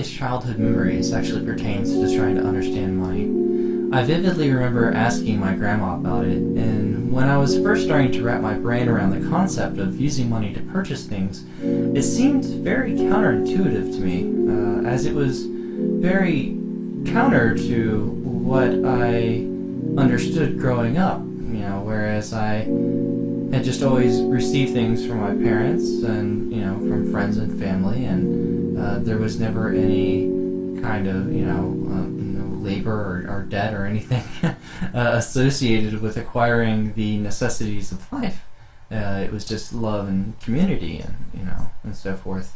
earliest childhood memories actually pertains to just trying to understand money. I vividly remember asking my grandma about it, and when I was first starting to wrap my brain around the concept of using money to purchase things, it seemed very counterintuitive to me, as it was very counter to what I understood growing up, whereas I had just always received things from my parents and, from friends and family, and there was never any kind of, labor or debt or anything associated with acquiring the necessities of life. It was just love and community and so forth.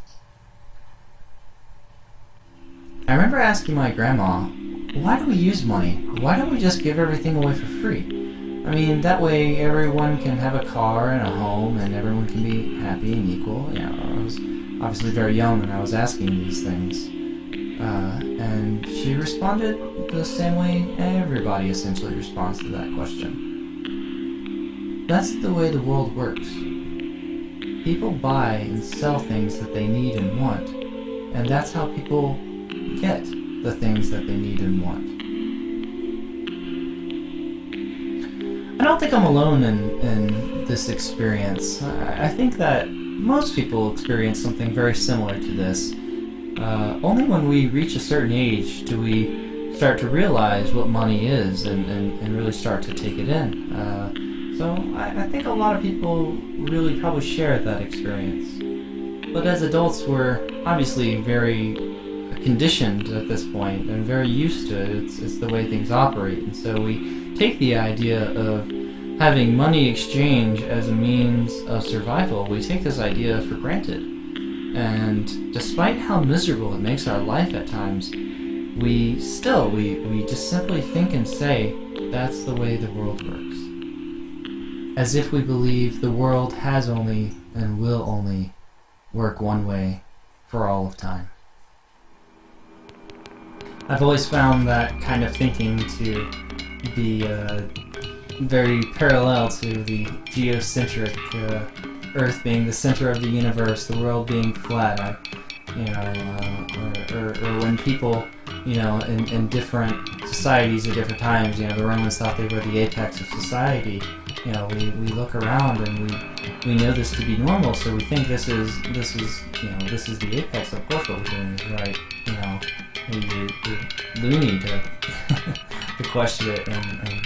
I remember asking my grandma, why do we use money? Why don't we just give everything away for free? I mean, that way everyone can have a car and a home and everyone can be happy and equal. I was obviously very young when I was asking these things. And she responded the same way everybody essentially responds to that question. That's the way the world works. People buy and sell things that they need and want, and that's how people get the things that they need and want. I don't think I'm alone in this experience. I think that most people experience something very similar to this. Only when we reach a certain age do we start to realize what money is and really start to take it in. So I think a lot of people really probably share that experience. But as adults, we're obviously very conditioned at this point and very used to it. It's the way things operate. And so we take the idea of having money exchange as a means of survival, we take this idea for granted. And despite how miserable it makes our life at times, we just simply think and say, that's the way the world works. As if we believe the world has only and will only work one way for all of time. I've always found that kind of thinking to be very parallel to the geocentric Earth being the center of the universe, the world being flat, or when people, in different societies at different times, the Romans thought they were the apex of society. We look around and we know this to be normal, so we think this is the apex. Of course, what we're doing is right. You're loony to to question it and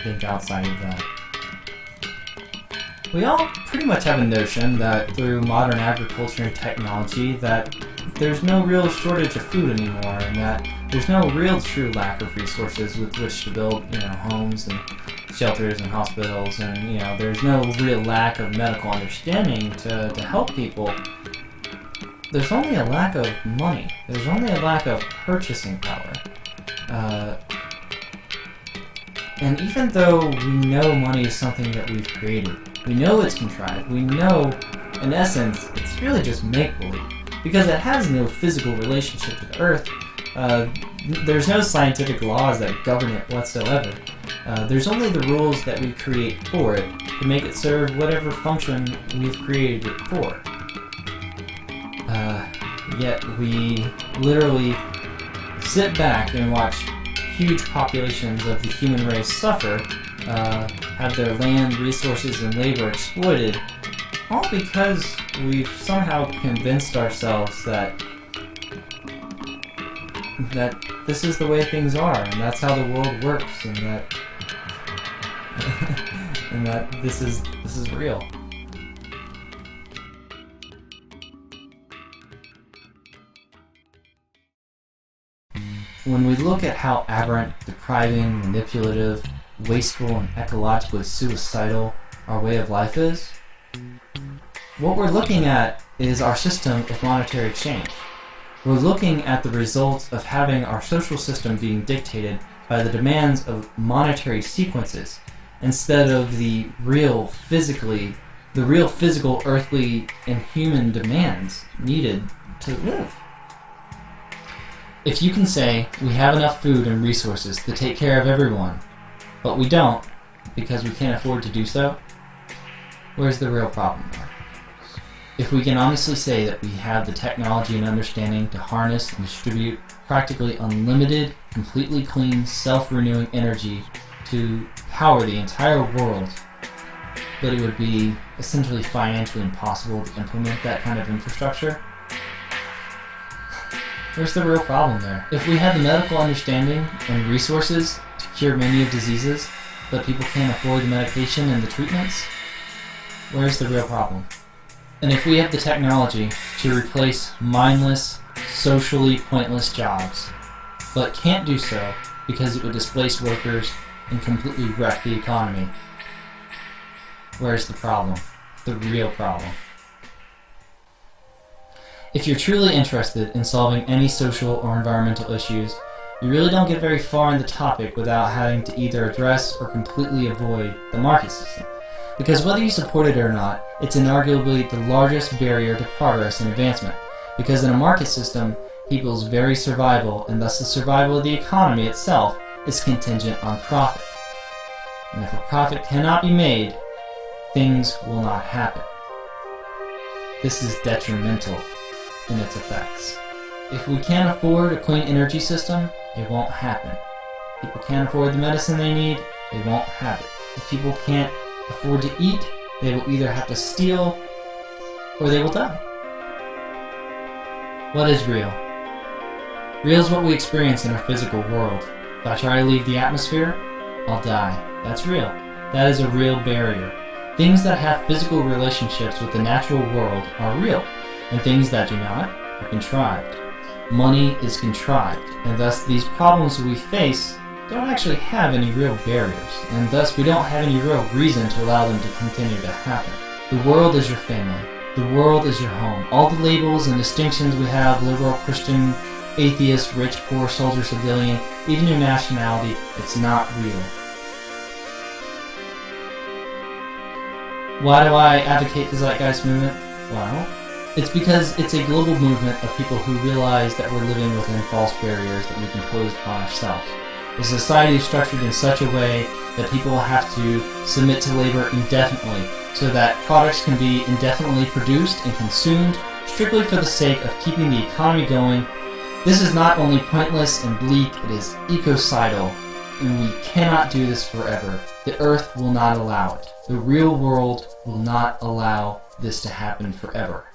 think outside of that. We all pretty much have a notion that through modern agriculture and technology that there's no real shortage of food anymore, and that there's no real true lack of resources with which to build, homes and shelters and hospitals, and there's no real lack of medical understanding to help people. There's only a lack of money. There's only a lack of purchasing power. And even though we know money is something that we've created, we know it's contrived, we know, in essence, it's really just make-believe, because it has no physical relationship to the earth. There's no scientific laws that govern it whatsoever. There's only the rules that we create for it to make it serve whatever function we've created it for. Yet we literally sit back and watch huge populations of the human race suffer, have their land, resources, and labor exploited, all because we've somehow convinced ourselves that this is the way things are, and that's how the world works, and that and that this is real. When we look at how aberrant, depriving, manipulative, wasteful, and ecologically suicidal our way of life is, what we're looking at is our system of monetary exchange. We're looking at the results of having our social system being dictated by the demands of monetary sequences instead of the real physical, earthly, and human demands needed to live. If you can say we have enough food and resources to take care of everyone, but we don't because we can't afford to do so, where's the real problem there? If we can honestly say that we have the technology and understanding to harness and distribute practically unlimited, completely clean, self-renewing energy to power the entire world, but it would be essentially financially impossible to implement that kind of infrastructure, where's the real problem there? If we have the medical understanding and resources to cure many of diseases, but people can't afford the medication and the treatments, where's the real problem? And if we have the technology to replace mindless, socially pointless jobs, but can't do so because it would displace workers and completely wreck the economy, where's the problem? The real problem. If you're truly interested in solving any social or environmental issues, you really don't get very far in the topic without having to either address or completely avoid the market system. Because whether you support it or not, it's inarguably the largest barrier to progress and advancement. Because in a market system, people's very survival, and thus the survival of the economy itself, is contingent on profit. And if a profit cannot be made, things will not happen. This is detrimental in its effects. If we can't afford a clean energy system, it won't happen. People can't afford the medicine they need, they won't have it. If people can't afford to eat, they will either have to steal or they will die. What is real? Real is what we experience in our physical world. If I try to leave the atmosphere, I'll die. That's real. That is a real barrier. Things that have physical relationships with the natural world are real, and things that do not are contrived. Money is contrived, and thus these problems we face don't actually have any real barriers, and thus we don't have any real reason to allow them to continue to happen. The world is your family. The world is your home. All the labels and distinctions we have, liberal, Christian, atheist, rich, poor, soldier, civilian, even your nationality, it's not real. Why do I advocate the Zeitgeist movement? Well, it's because it's a global movement of people who realize that we're living within false barriers that we've imposed upon ourselves. The society is structured in such a way that people have to submit to labor indefinitely, so that products can be indefinitely produced and consumed strictly for the sake of keeping the economy going. This is not only pointless and bleak, it is ecocidal, and we cannot do this forever. The earth will not allow it. The real world will not allow this to happen forever.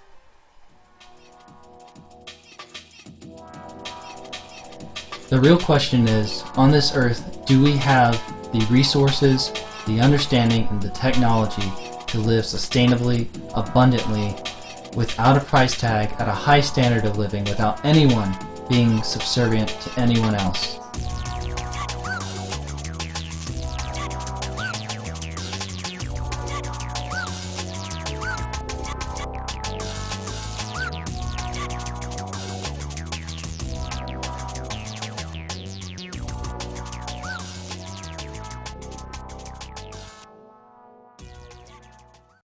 The real question is, on this earth, do we have the resources, the understanding, and the technology to live sustainably, abundantly, without a price tag, at a high standard of living, without anyone being subservient to anyone else?